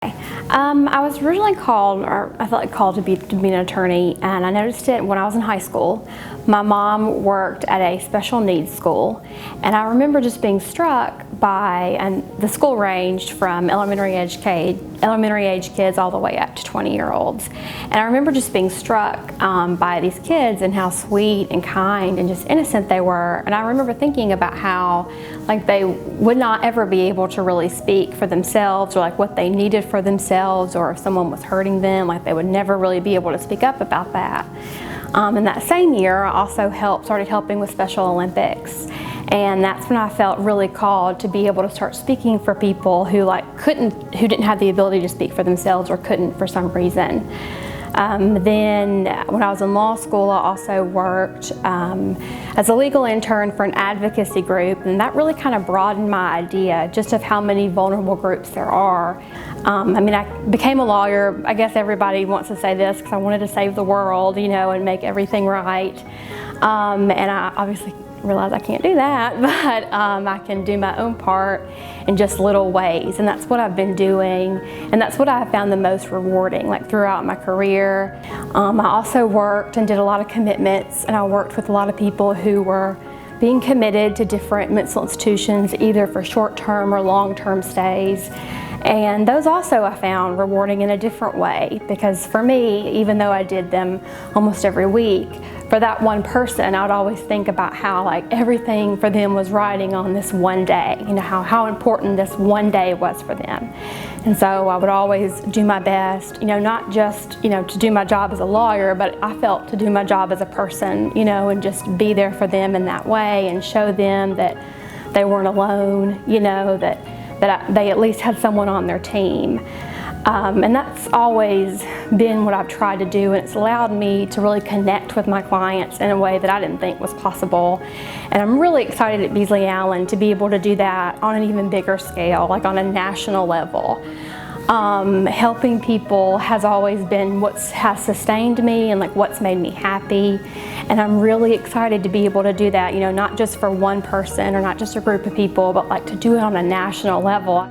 I was originally called, or I felt like called to be an attorney, and I noticed it when I was in high school. My mom worked at a special needs school, and I remember just being struck by, and the school ranged from elementary age kids all the way up to 20-year-olds. And I remember just being struck by these kids and how sweet and kind and just innocent they were. And I remember thinking about how like they would not ever be able to really speak for themselves, or like what they needed for themselves, or if someone was hurting them, like they would never really be able to speak up about that. In that same year, I also started helping with Special Olympics. And that's when I felt really called to be able to start speaking for people who who didn't have the ability to speak for themselves or couldn't for some reason. Then when I was in law school, I also worked as a legal intern for an advocacy group, and that really kind of broadened my idea just of how many vulnerable groups there are. I became a lawyer. I guess everybody wants to say this because I wanted to save the world, you know, and make everything right. And I obviously realize I can't do that, but I can do my own part in just little ways, and that's what I've been doing, and that's what I have found the most rewarding, like throughout my career. I also worked and did a lot of commitments, and I worked with a lot of people who were being committed to different mental institutions, either for short-term or long-term stays. And those also I found rewarding in a different way, because for me, even though I did them almost every week, for that one person, I would always think about how like everything for them was riding on this one day, you know, how important this one day was for them. And so I would always do my best, you know, not just, you know, to do my job as a lawyer, but I felt to do my job as a person, you know, and just be there for them in that way and show them that they weren't alone, you know, that they at least had someone on their team. And that's always been what I've tried to do, and it's allowed me to really connect with my clients in a way that I didn't think was possible. And I'm really excited at Beasley Allen to be able to do that on an even bigger scale, like on a national level. Helping people has always been what has sustained me and like what's made me happy. And I'm really excited to be able to do that, you know, not just for one person or not just a group of people, but like to do it on a national level.